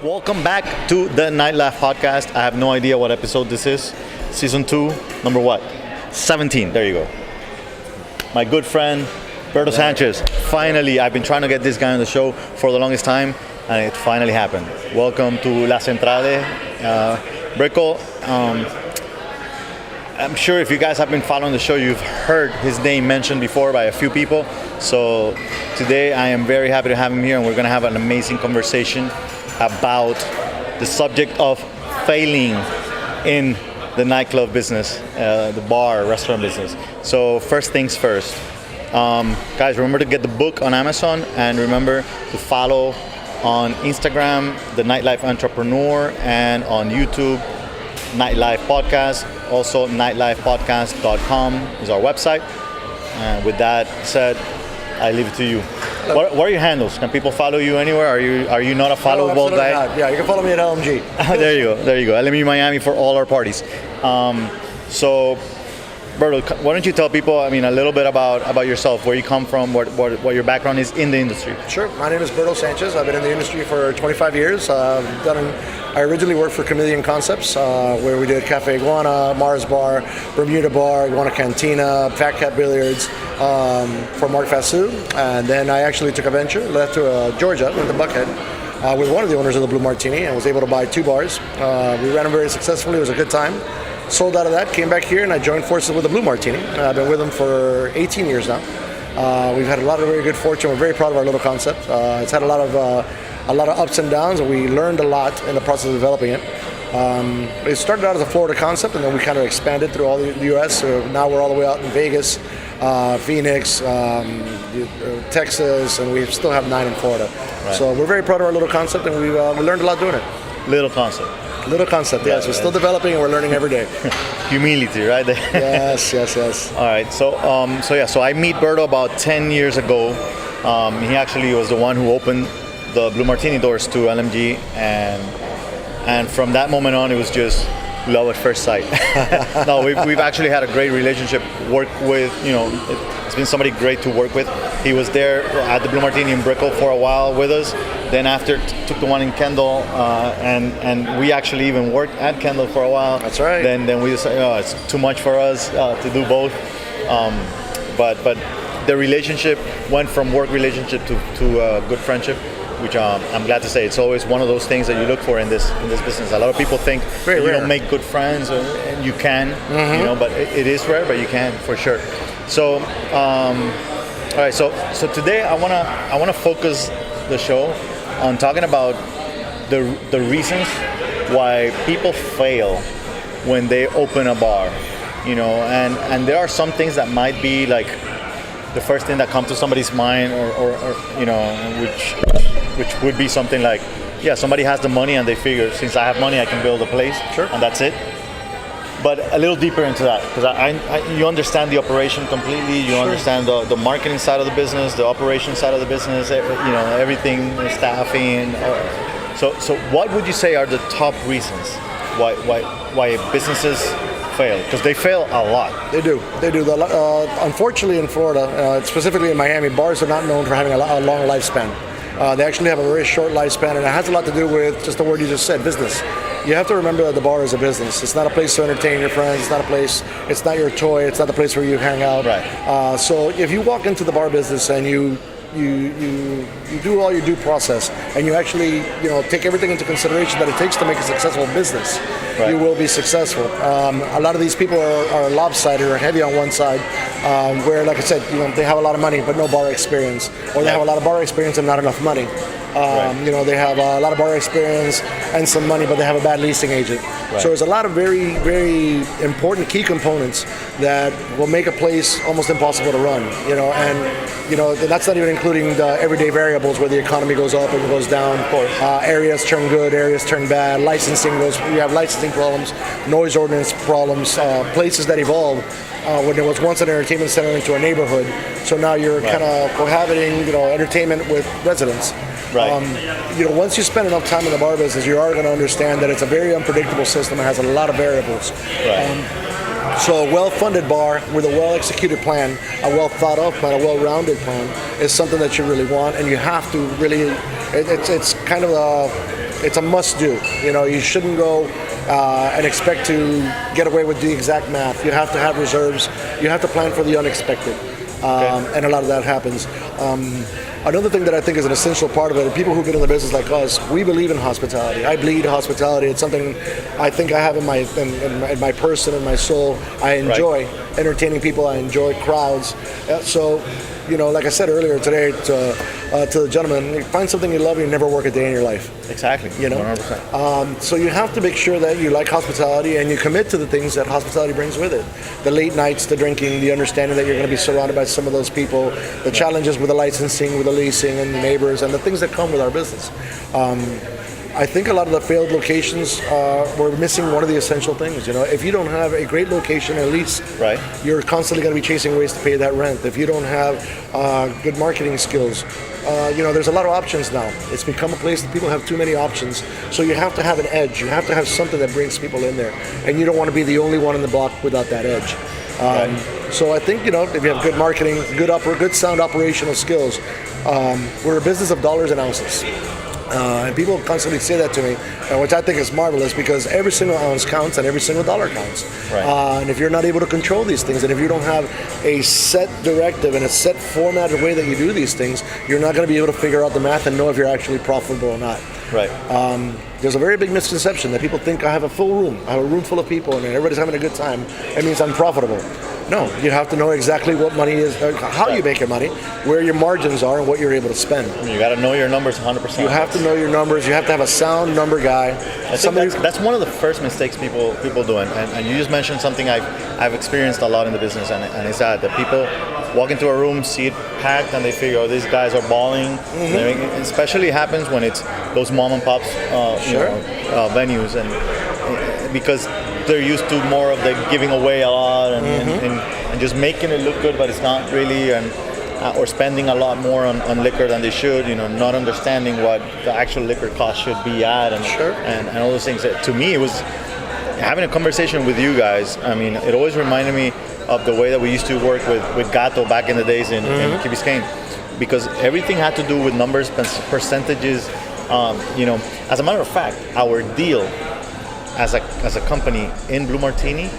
Welcome back to the Nightlife Podcast. I have no idea what episode this is. Season 2, number what? 17. There you go. My good friend, Berto Sanchez. Finally, I've been trying to get this guy on the show for the longest time, and it finally happened. Welcome to La Centrale. Berto, I'm sure if you guys have been following the show, you've heard his name mentioned before by a few people. So today I am very happy to have him here, and we're going to have an amazing conversation about the subject of failing in the nightclub business, the bar, restaurant business. So first things first. Guys, remember to get the book on Amazon, and remember to follow on Instagram, The Nightlife Entrepreneur, and on YouTube, Nightlife Podcast. Also, nightlifepodcast.com is our website. And with that said, I leave it to you. What are your handles? Can people follow you anywhere? Are you not a followable guy? Not. Yeah, you can follow me at LMG. There you go. LMG Miami for all our parties. So, Berto, why don't you tell people, a little bit about yourself, where you come from, what your background is in the industry? Sure. My name is Berto Sanchez. I've been in the industry for 25 years. I originally worked for Chameleon Concepts, where we did Cafe Iguana, Mars Bar, Bermuda Bar, Iguana Cantina, Fat Cat Billiards for Mark Fasu. And then I actually took a venture, left to Georgia, went to Buckhead, with one of the owners of the Blue Martini, and was able to buy 2 bars. We ran them very successfully. It was a good time. Sold out of that, came back here, and I joined forces with the Blue Martini. I've been with them for 18 years now. We've had a lot of very good fortune. We're very proud of our little concept. It's had a lot of ups and downs, and we learned a lot in the process of developing it. It started out as a Florida concept, and then we kind of expanded through all the U.S. So now we're all the way out in Vegas, Phoenix, Texas, and we still have 9 in Florida. Right. So we're very proud of our little concept, and we learned a lot doing it. Little concept. Little concept, yes. We're still developing, and we're learning every day. Humility, right? Yes. All right. So I meet Berto about 10 years ago. He actually was the one who opened the Blue Martini doors to LMG, and from that moment on, it was just love at first sight. No, we've actually had a great relationship. Work with, it's been somebody great to work with. He was there at the Blue Martini in Brickell for a while with us. Then after took the one in Kendall, and we actually even worked at Kendall for a while. That's right. Then we decided, it's too much for us to do both. But the relationship went from work relationship to good friendship, which I'm glad to say. It's always one of those things that you look for in this business. A lot of people think you don't make good friends, and you can, but it is rare, but you can for sure. So, all right. So today I wanna focus the show on talking about the reasons why people fail when they open a bar, and there are some things that might be like the first thing that comes to somebody's mind, or which would be something like, yeah, somebody has the money and they figure, since I have money, I can build a place, sure, and that's it. But a little deeper into that, because you understand the operation completely, you understand the marketing side of the business, the operation side of the business, everything, staffing. So what would you say are the top reasons why businesses fail? Because they fail a lot. They do. Unfortunately, in Florida, specifically in Miami, bars are not known for having a long lifespan. They actually have a very short lifespan, and it has a lot to do with just the word you just said, business. You have to remember that the bar is a business. It's not a place to entertain your friends. It's not your toy. It's not the place where you hang out. Right. So if you walk into the bar business and you do all your due process, and you actually take everything into consideration that it takes to make a successful business, right, you will be successful. A lot of these people are lopsided or heavy on one side, where, like I said, they have a lot of money but no bar experience, or they have a lot of bar experience and not enough money. They have a lot of bar experience and some money, but they have a bad leasing agent. Right. So there's a lot of very, very important key components that will make a place almost impossible to run. And that's not even including the everyday variables where the economy goes up and goes down. Of course. Areas turn good, areas turn bad. You have licensing problems, noise ordinance problems, places that evolve. When there was once an entertainment center into a neighborhood, so now you're kind of cohabiting, entertainment with residents. Right. Once you spend enough time in the bar business, you are going to understand that it's a very unpredictable system. It has a lot of variables. Right. So a well-funded bar with a well-executed plan, a well-thought-of plan, a well-rounded plan is something that you really want, and you have to really. It's kind of it's a must do. You shouldn't go and expect to get away with the exact math. You have to have reserves. You have to plan for the unexpected. And a lot of that happens. Another thing that I think is an essential part of it, people who've been in the business like us, we believe in hospitality. I bleed hospitality. It's something I think I have in my person and my soul. I enjoy entertaining people. I enjoy crowds. So, like I said earlier today to the gentleman, find something you love and you never work a day in your life. Exactly. 100%. So you have to make sure that you like hospitality and you commit to the things that hospitality brings with it. The late nights, the drinking, the understanding that you're going to be surrounded by some of those people, the challenges with the licensing, with the leasing and the neighbors, and the things that come with our business. I think a lot of the failed locations were missing one of the essential things. If you don't have a great location, at least you're constantly going to be chasing ways to pay that rent. If you don't have good marketing skills, there's a lot of options now. It's become a place that people have too many options. So you have to have an edge. You have to have something that brings people in there. And you don't want to be the only one in the block without that edge. So I think, if you have good marketing, good sound operational skills, we're a business of dollars and ounces. And people constantly say that to me, which I think is marvelous because every single ounce counts and every single dollar counts. And if you're not able to control these things, and if you don't have a set directive and a set formatted way that you do these things, you're not going to be able to figure out the math and know if you're actually profitable or not. There's a very big misconception that people think I have a full room, I have a room full of people, and everybody's having a good time. It means I'm profitable. No, you have to know exactly what money is, how you make your money, where your margins are, and what you're able to spend. You got to know your numbers 100%. You have to know your numbers. You have to have a sound number guy. I think that's one of the first mistakes people do, and you just mentioned something I've experienced a lot in the business, and it's that people walk into a room, see it packed, and they figure, oh, these guys are balling. It especially happens when it's those mom and pops venues, and because they're used to more of the giving away a lot and just making it look good, but it's not really, or spending a lot more on liquor than they should, not understanding what the actual liquor cost should be at, and all those things. To me, it was having a conversation with you guys. I mean, it always reminded me of the way that we used to work with Gato back in the days in Key Biscayne, because everything had to do with numbers, percentages. As a matter of fact, our deal as a company in Blue Martini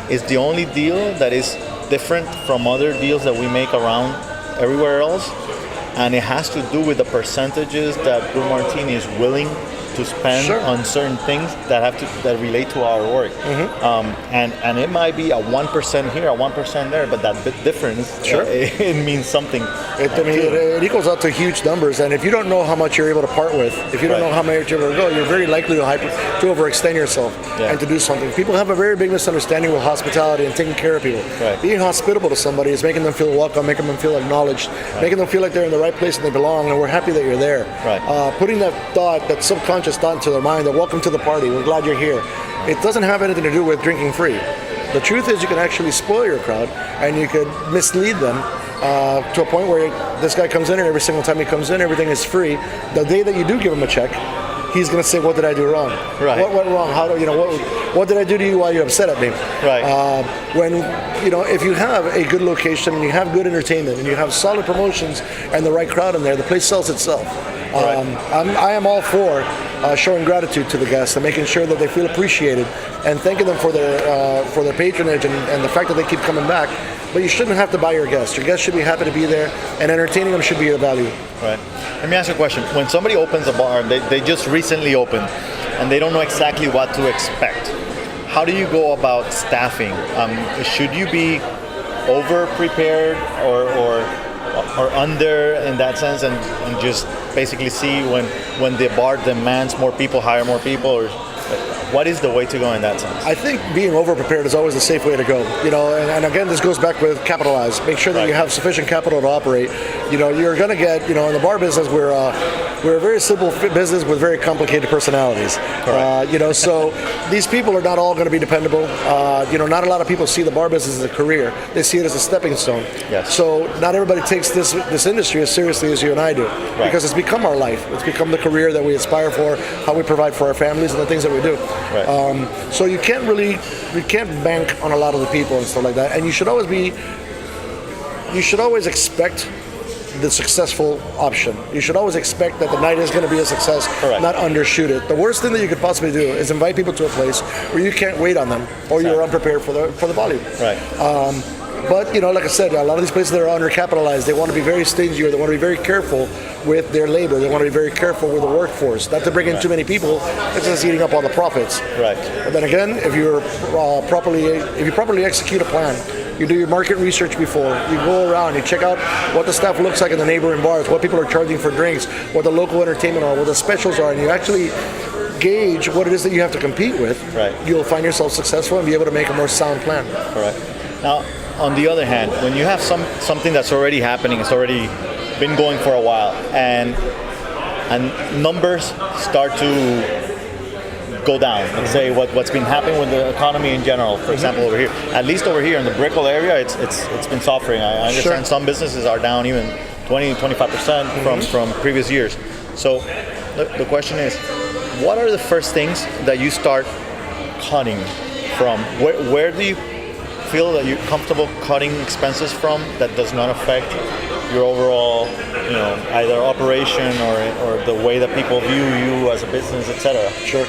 is the only deal that is different from other deals that we make around everywhere else, and it has to do with the percentages that Blue Martini is willing to spend on certain things that relate to our work. And it might be a 1% here, a 1% there, but that bit difference, it means something. It equals out to huge numbers, and if you don't know how much you're able to part with, if you don't know how much you're able to go, you're very likely to overextend yourself and to do something. People have a very big misunderstanding with hospitality and taking care of people. Being hospitable to somebody is making them feel welcome, making them feel acknowledged, making them feel like they're in the right place and they belong, and we're happy that you're there. Putting that thought, that subconscious thought into their mind that welcome to the party, we're glad you're here. It doesn't have anything to do with drinking free. The truth is you can actually spoil your crowd and you could mislead them to a point where this guy comes in and every single time he comes in, everything is free. The day that you do give him a check, he's going to say, what did I do wrong? What went wrong? What did I do to you while you're upset at me? If you have a good location and you have good entertainment and you have solid promotions and the right crowd in there, the place sells itself. I am all for showing gratitude to the guests and making sure that they feel appreciated and thanking them for their patronage and the fact that they keep coming back. But you shouldn't have to buy your guests. Your guests should be happy to be there, and entertaining them should be a value. Let me ask you a question. When somebody opens a bar, they just recently opened, and they don't know exactly what to expect, how do you go about staffing? Should you be over-prepared or under in that sense, and just basically see when the bar demands more people, hire more people, or what is the way to go in that sense? I think being over-prepared is always the safe way to go. And again, this goes back with capitalize. Make sure that you have sufficient capital to operate. You're going to get, in the bar business, we're a very simple business with very complicated personalities. So these people are not all going to be dependable. Not a lot of people see the bar business as a career. They see it as a stepping stone. So not everybody takes this industry as seriously as you and I do, because it's become our life. It's become the career that we aspire for, how we provide for our families, and the things that we do. So you can't bank on a lot of the people and stuff like that. And you should always expect the successful option. You should always expect that the night is going to be a success, Correct. not undershoot it. The worst thing that you could possibly do is invite people to a place where you can't wait on them, or you're unprepared for the volume. Right. But like I said, a lot of these places that are undercapitalized, they want to be very stingy, or they want to be very careful with their labor. They want to be very careful with the workforce, not to bring in too many people. It's just eating up all the profits. Right. But then again, if you properly execute a plan, you do your market research before, you go around, you check out what the stuff looks like in the neighboring bars, what people are charging for drinks, what the local entertainment are, what the specials are, and you actually gauge what it is that you have to compete with, right. You'll find yourself successful and be able to make a more sound plan. Correct. Now, on the other hand, when you have something that's already happening, it's already been going for a while, and numbers start to go down. Let's say what's been happening with the economy in general. For example, over here, at least over here in the Brickell area, it's been suffering. I understand some businesses are down even 20-25% from previous years. So the question is, what are the first things that you start cutting from? Where do you feel that you're comfortable cutting expenses from that does not affect your overall, either operation or the way that people view you as a business, etc.? Sure.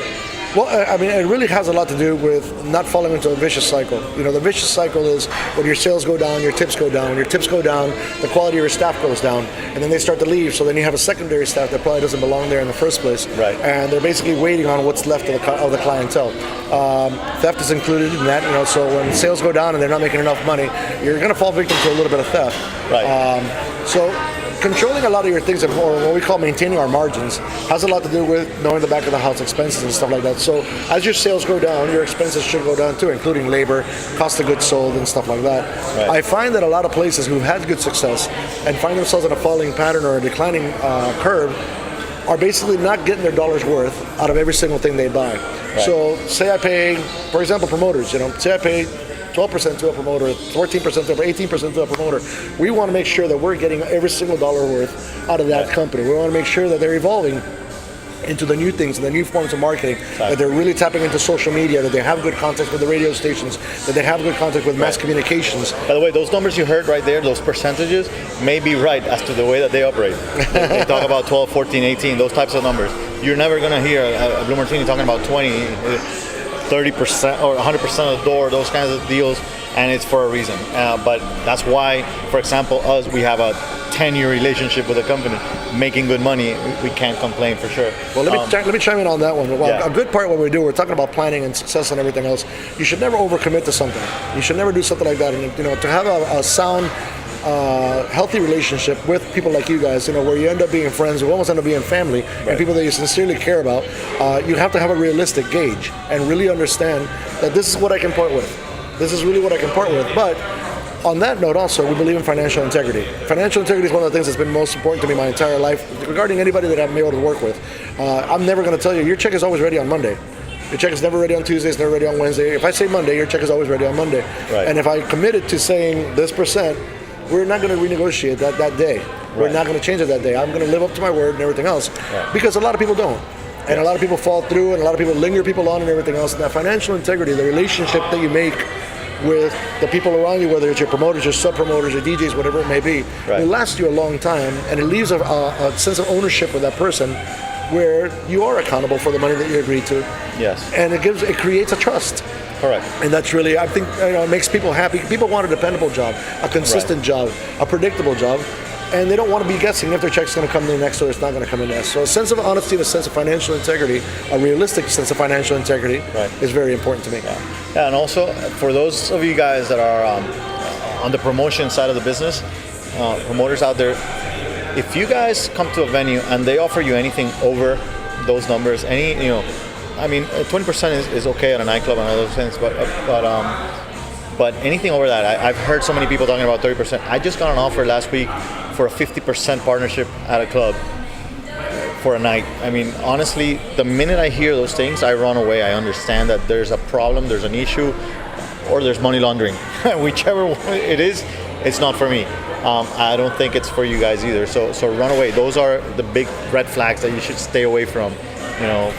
Well, I mean, it really has a lot to do with not falling into a vicious cycle. The vicious cycle is when your sales go down, your tips go down. When your tips go down, the quality of your staff goes down, and then they start to leave. So then you have a secondary staff that probably doesn't belong there in the first place. Right. And they're basically waiting on what's left of the clientele. Theft is included in that. So when sales go down and they're not making enough money, you're going to fall victim to a little bit of theft. Right. So controlling a lot of your things, or what we call maintaining our margins, has a lot to do with knowing the back of the house expenses and stuff like that. So as your sales go down, your expenses should go down too, including labor, cost of goods sold, and stuff like that. Right. I find that a lot of places who've had good success and find themselves in a falling pattern or a declining curve are basically not getting their dollar's worth out of every single thing they buy. Right. So say I pay, for example, promoters, say I pay 12% to a promoter, 14% to a 18% to a promoter. We want to make sure that we're getting every single dollar worth out of that company. We want to make sure that they're evolving into the new things, the new forms of marketing, that they're really tapping into social media, that they have good contact with the radio stations, that they have good contact with mass communications. By the way, those numbers you heard right there, those percentages, may be right as to the way that they operate. They talk about 12, 14, 18, those types of numbers. You're never going to hear a Blue Martini talking about 20, 30% or 100% of the door, those kinds of deals, and it's for a reason. But that's why, for example, we have a 10-year relationship with a company, making good money. We can't complain for sure. Well, let me chime in on that one. Well, a good part of what we do, we're talking about planning and success and everything else. You should never overcommit to something. You should never do something like that. And to have a sound, healthy relationship with people like you guys, where you end up being friends, you almost end up being family, and people that you sincerely care about, you have to have a realistic gauge and really understand that this is what I can part with. This is really what I can part with. But on that note also, we believe in financial integrity. Financial integrity is one of the things that's been most important to me my entire life, regarding anybody that I've been able to work with. I'm never going to tell you, your check is always ready on Monday. Your check is never ready on Tuesday, it's never ready on Wednesday. If I say Monday, your check is always ready on Monday. Right. And if I committed to saying this percent, we're not going to renegotiate that day. We're not going to change it that day. I'm going to live up to my word and everything else. Because a lot of people don't. And a lot of people fall through, and a lot of people linger people on and everything else. And that financial integrity, the relationship that you make with the people around you, whether it's your promoters, your sub-promoters, your DJs, whatever it may be, will last you a long time, and it leaves a sense of ownership with that person where you are accountable for the money that you agreed to. Yes. And it creates a trust. Correct. And that's really, I think, it makes people happy. People want a dependable job, a consistent job, a predictable job, and they don't want to be guessing if their check's going to come in next or it's not going to come in next. So a sense of honesty, a sense of financial integrity, a realistic sense of financial integrity is very important to me. Yeah, and also for those of you guys that are on the promotion side of the business, promoters out there, if you guys come to a venue and they offer you anything over those numbers, 20% is okay at a nightclub and all those things, but anything over that, I've heard so many people talking about 30%. I just got an offer last week for a 50% partnership at a club for a night. I mean, honestly, the minute I hear those things, I run away. I understand that there's a problem, there's an issue, or there's money laundering. Whichever one it is, it's not for me. I don't think it's for you guys either. So run away. Those are the big red flags that you should stay away from,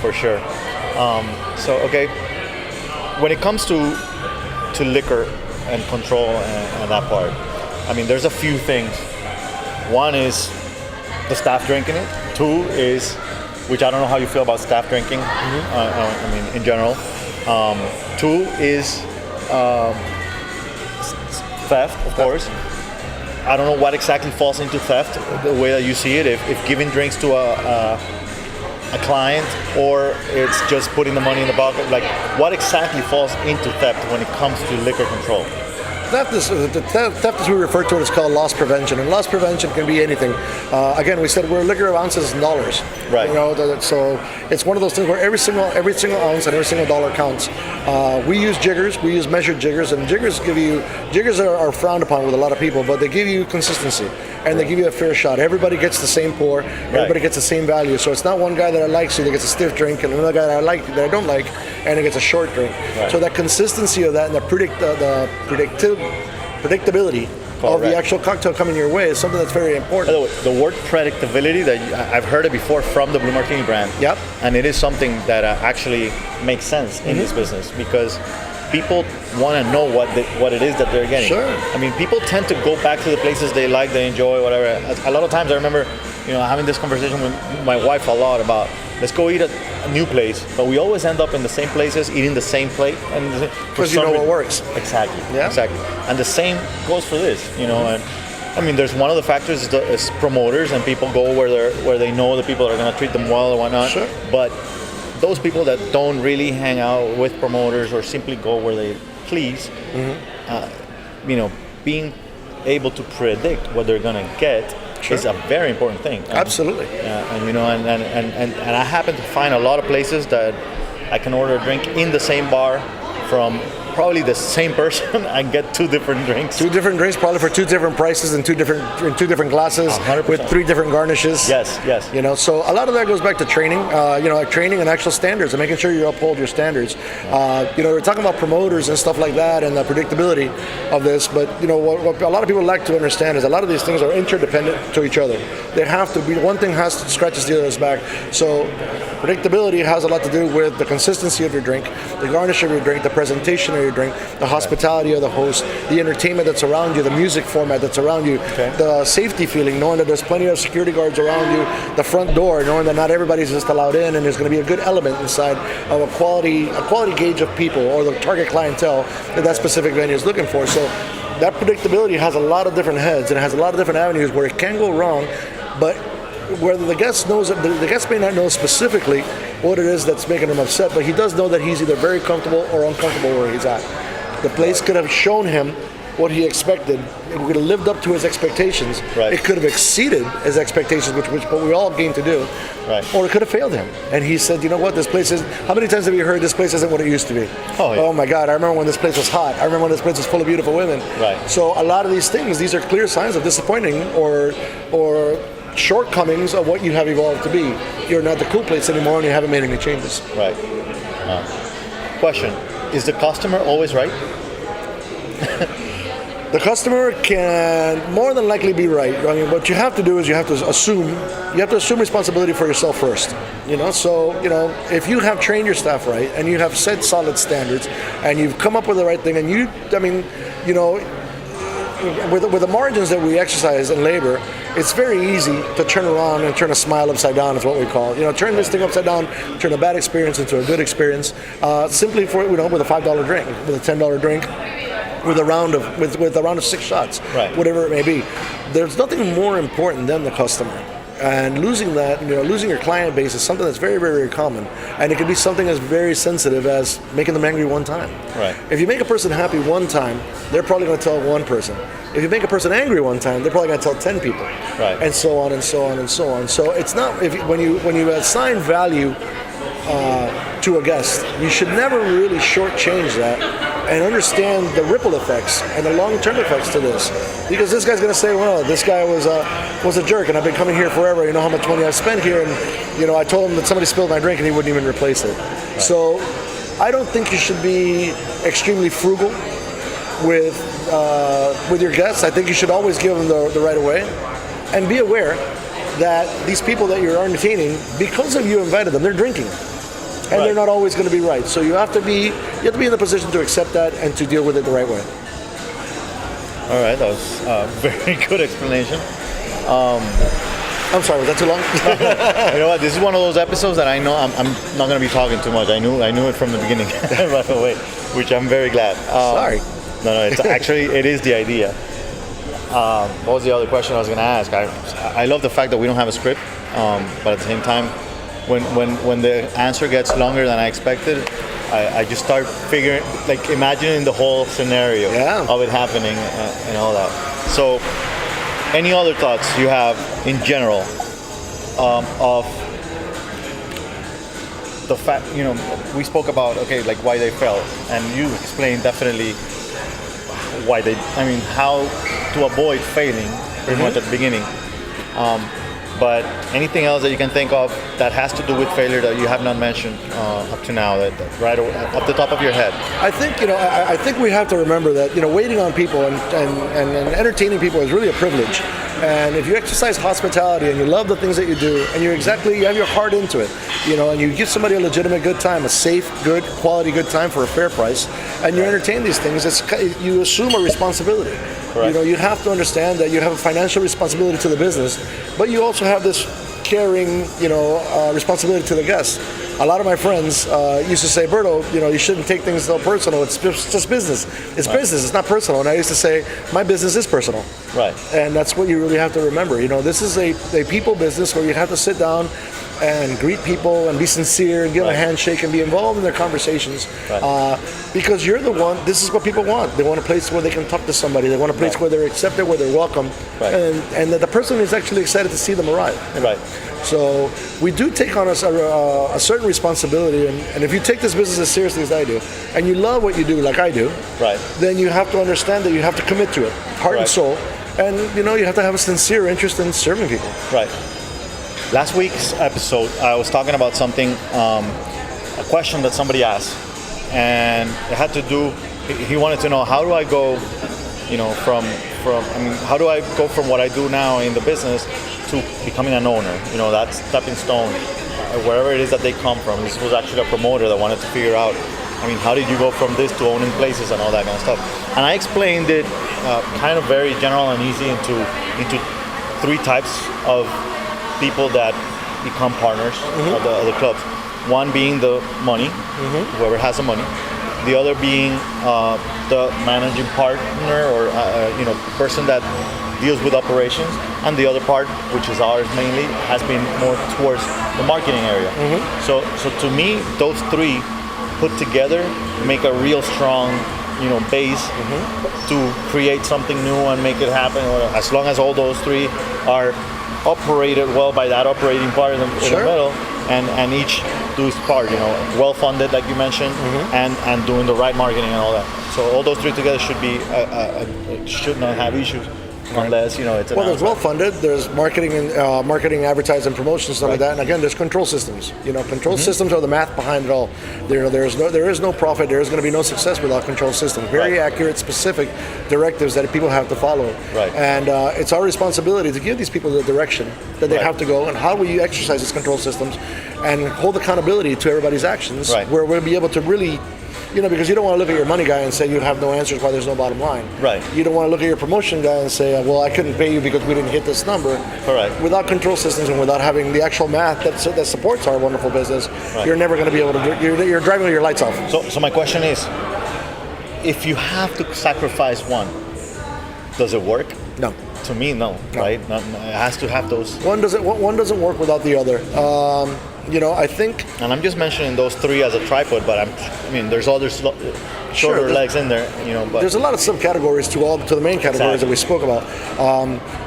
for sure. When it comes to liquor and control and that part, I mean, there's a few things One is the staff drinking it. Two is, which I don't know how you feel about staff drinking. I mean, in general. Two is theft, of course. I don't know what exactly falls into theft, the way that you see it. If giving drinks to a client, or it's just putting the money in the bucket. Like, what exactly falls into theft when it comes to liquor control? Theft, as we refer to it, is called loss prevention, and loss prevention can be anything. Again, we said we're liquor of ounces and dollars. Right. So it's one of those things where every single ounce and every single dollar counts. We use jiggers, we use measured jiggers, and jiggers are frowned upon with a lot of people, but they give you consistency and they give you a fair shot. Everybody gets the same pour, everybody gets the same value. So it's not one guy that I like, so he gets a stiff drink, and another guy that I don't like, and he gets a short drink. Right. So that consistency of that and the predictability of the actual cocktail coming your way is something that's very important. By the way, the word predictability, that I've heard it before from the Blue Martini brand. Yep. And it is something that actually makes sense in this business, because people want to know what it is that they're getting. Sure. I mean, people tend to go back to the places they like, they enjoy, whatever. A lot of times I remember, having this conversation with my wife a lot about, let's go eat at a new place, but we always end up in the same places, eating the same plate. Because you know what works. Exactly. Yeah. Exactly. And the same goes for this, and I mean, there's one of the factors is promoters, and people go where they know the people are going to treat them well or whatnot. Sure. But those people that don't really hang out with promoters or simply go where they please, being able to predict what they're going to get is a very important thing. Absolutely. And I happen to find a lot of places that I can order a drink in the same bar from probably the same person and get two different drinks. Two different drinks, probably for two different prices in two different glasses 100%. with three different garnishes. Yes. So a lot of that goes back to training. Training and actual standards and making sure you uphold your standards. We're talking about promoters and stuff like that and the predictability of this. But what a lot of people like to understand is a lot of these things are interdependent to each other. They have to be. One thing has to scratch the other's back. So predictability has a lot to do with the consistency of your drink, the garnish of your drink, the presentation of your drink, the hospitality of the host, the entertainment that's around you, the music format that's around you, the safety feeling, knowing that there's plenty of security guards around you, the front door, knowing that not everybody's just allowed in, and there's going to be a good element inside of a quality gauge of people or the target clientele that specific venue is looking for. So that predictability has a lot of different heads and it has a lot of different avenues where it can go wrong, but whether the guest knows, the guest may not know specifically what it is that's making him upset, but he does know that he's either very comfortable or uncomfortable where he's at. The place could have shown him what he expected. It could have lived up to his expectations. Right. It could have exceeded his expectations, which what we all came to do. Right. Or it could have failed him. And he said, you know what, this place is, how many times have you heard this place isn't what it used to be? Oh, yeah. Oh my God, I remember when this place was hot. I remember when this place was full of beautiful women. Right. So a lot of these things, these are clear signs of disappointing or shortcomings of what you have evolved to be. You're not the cool place anymore and you haven't made any changes. Right. Question, is the customer always right? The customer can more than likely be right. I mean, what you have to do is you have to assume responsibility for yourself first. So if you have trained your staff right and you have set solid standards and you've come up with the right thing, and with the margins that we exercise in labor, it's very easy to turn around and turn a smile upside down, is what we call it. Turn this thing upside down, turn a bad experience into a good experience, simply with a $5 drink, with a $10 drink, with a round of 6 shots, right. Whatever it may be. There's nothing more important than the customer. And losing that, losing your client base is something that's very, very, very common. And it can be something as very sensitive as making them angry one time. Right. If you make a person happy one time, they're probably going to tell one person. If you make a person angry one time, they're probably going to tell 10 people. Right. And so on and so on and so on. So it's not, when you assign value to a guest, you should never really shortchange that and understand the ripple effects and the long-term effects to this. Because this guy's going to say, well, this guy was a jerk and I've been coming here forever. You know how much money I've spent here, and I told him that somebody spilled my drink and he wouldn't even replace it. Right. So I don't think you should be extremely frugal with your guests. I think you should always give them the right of way, and be aware that these people that you're entertaining, because of you invited them, they're drinking. And they're not always going to be right. So you have to be in the position to accept that and to deal with it the right way. All right, that was a very good explanation. I'm sorry, was that too long? You know what? This is one of those episodes that I know I'm not going to be talking too much. I knew it from the beginning right away, which I'm very glad. Sorry. No, it's actually it is the idea. What was the other question I was going to ask? I love the fact that we don't have a script, but at the same time, when the answer gets longer than I expected, I just start figuring, like imagining the whole scenario of it happening and all that. So, any other thoughts you have in general of the fact, we spoke about, like why they fell, and you explained definitely why how to avoid failing pretty much at the beginning. But anything else that you can think of that has to do with failure that you have not mentioned up to now, that right up the top of your head? I think I think we have to remember that waiting on people and entertaining people is really a privilege. And if you exercise hospitality and you love the things that you do, and you have your heart into it, and you give somebody a legitimate good time, a safe, good, quality good time for a fair price, and you entertain these things, you assume a responsibility. Correct. You have to understand that you have a financial responsibility to the business, but you also have this caring, responsibility to the guests. A lot of my friends used to say, Berto, you shouldn't take things so personal. It's just business. It's business. It's not personal. And I used to say, my business is personal. Right. And that's what you really have to remember. This is a people business where you have to sit down and greet people and be sincere and give them a handshake and be involved in their conversations. Right. Because you're the one, this is what people want. They want a place where they can talk to somebody. They want a place where they're accepted, where they're welcome. Right. And that the person is actually excited to see them arrive. Right. So we do take on a certain responsibility, and if you take this business as seriously as I do, and you love what you do like I do, then you have to understand that you have to commit to it, heart and soul, and you have to have a sincere interest in serving people. Right. Last week's episode, I was talking about something, a question that somebody asked, and it had to do, he wanted to know, how do I go, how do I go from what I do now in the business to becoming an owner? That stepping stone, wherever it is that they come from. This was actually a promoter that wanted to figure out, how did you go from this to owning places and all that kind of stuff? And I explained it kind of very general and easy into 3 types of people that become partners of the clubs. One being the money, whoever has the money. The other being the managing partner or person that deals with operations, and the other part, which is ours mainly, has been more towards the marketing area. So to me, those 3 put together make a real strong base to create something new and make it happen. As long as all those 3 are operated well by that operating part in the middle, and each do its part, well funded, like you mentioned, and doing the right marketing and all that. So all those 3 together should be should not have issues. Unless it's there's well funded. There's marketing and marketing, advertising, promotion, stuff like that. And again, there's control systems. Control systems are the math behind it all. There is no profit. There is going to be no success without control systems. Very accurate, specific directives that people have to follow. Right. And it's our responsibility to give these people the direction that they have to go, and how will you exercise these control systems, and hold accountability to everybody's actions. Right. Where we'll be able to really. Because you don't want to look at your money guy and say you have no answers why there's no bottom line. Right. You don't want to look at your promotion guy and say, well, I couldn't pay you because we didn't hit this number. Correct. Without control systems and without having the actual math that supports our wonderful business, you're never going to be able to do. You're driving your lights off. So my question is, if you have to sacrifice one, does it work? No. To me, no. Right? It has to have those. One doesn't work without the other. I think. And I'm just mentioning those 3 as a tripod, but there's other shorter legs in there, But there's a lot of subcategories to the main categories that we spoke about.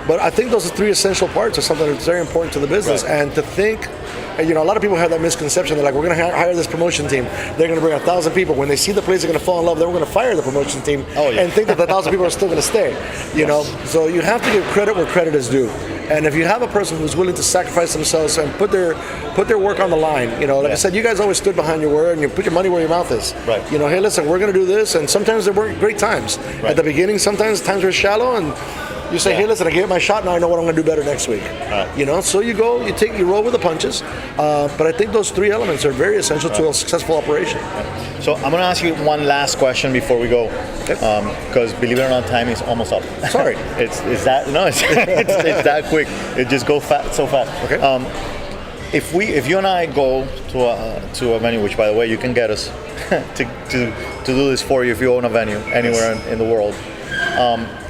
But I think those are 3 essential parts of something that's very important to the business. Right. And to think, a lot of people have that misconception. They're like, we're going to hire this promotion team. They're going to bring 1,000 people. When they see the place, they're going to fall in love. Then we're going to fire the promotion team and think that the 1,000 people are still going to stay. So you have to give credit where credit is due. And if you have a person who's willing to sacrifice themselves and put their work on the line, I said, you guys always stood behind your word and you put your money where your mouth is. Right. Hey, listen, we're going to do this, and sometimes there weren't great times. Right. At the beginning, sometimes times were shallow, and You say, hey, listen, I gave it my shot, now I know what I'm going to do better next week. You know, so you go, you roll with the punches. But I think those three elements are very essential to a successful operation. So I'm going to ask you one last question before we go, because believe it or not, time is almost up. Sorry. it's that quick. It just goes so fast. Okay. If you and I go to a venue, which by the way you can get us to do this for you if you own a venue anywhere in the world.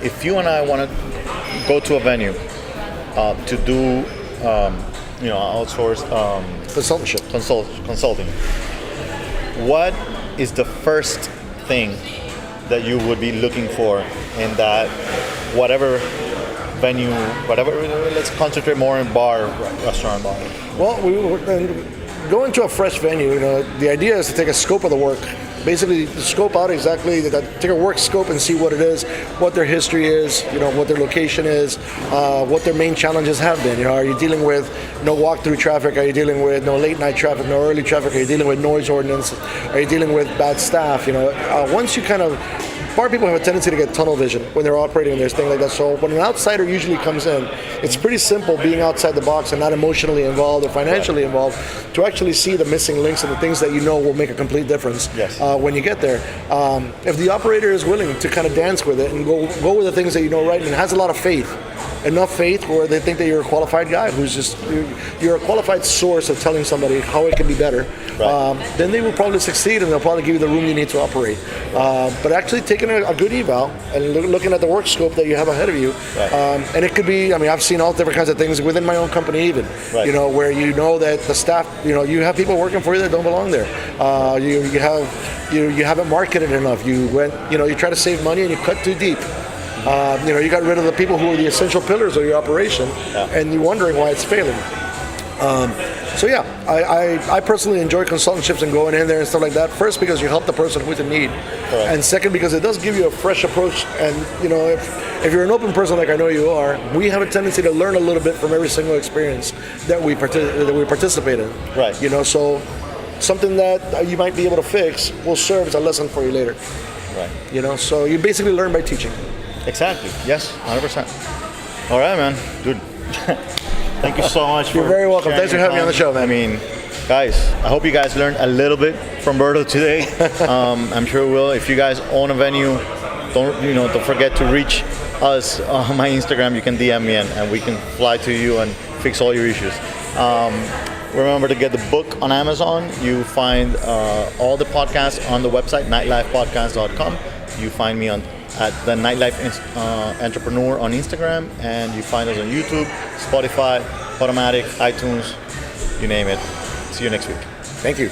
If you and I want to go to a venue to do outsourced consulting, what is the first thing that you would be looking for in that whatever venue, whatever? Let's concentrate more in restaurant bar. Well, going to a fresh venue, the idea is to take a scope of the work. Basically, scope out exactly, take a work scope and see what it is, what their history is, what their location is, what their main challenges have been. Are you dealing with no walk-through traffic? Are you dealing with no late-night traffic, no early traffic? Are you dealing with noise ordinance? Are you dealing with bad staff? Once you kind of... Bar people have a tendency to get tunnel vision when they're operating this thing like that. So when an outsider usually comes in, it's pretty simple being outside the box and not emotionally involved or financially involved to actually see the missing links and the things that will make a complete difference when you get there. If the operator is willing to kind of dance with it and go with the things that right and has a lot of faith, enough faith where they think that you're a qualified guy you're a qualified source of telling somebody how it can be better, then they will probably succeed and they'll probably give you the room you need to operate. But actually taking a good eval and looking at the work scope that you have ahead of you, and it could be, I've seen all different kinds of things within my own company even, where that the staff, you have people working for you that don't belong there. You haven't marketed enough. You try to save money and you cut too deep. You got rid of the people who are the essential pillars of your operation, and you're wondering why it's failing. I personally enjoy consultantships and going in there and stuff like that. First, because you help the person who's in need, and second, because it does give you a fresh approach. And if you're an open person like I know you are, we have a tendency to learn a little bit from every single experience that we participate in. Right. So something that you might be able to fix will serve as a lesson for you later. Right. So you basically learn by teaching. Exactly. Yes, 100%. All right, man. Dude, thank you so much. You're very welcome. Thanks for having me on the show, man. Guys, I hope you guys learned a little bit from Berto today. I'm sure we will. If you guys own a venue, don't forget to reach us on my Instagram. You can DM me and we can fly to you and fix all your issues. Remember to get the book on Amazon. You find all the podcasts on the website, nightlifepodcast.com. You find me at the Nightlife Entrepreneur on Instagram, and you find us on YouTube, Spotify, Automatic, iTunes, you name it. See you next week. Thank you.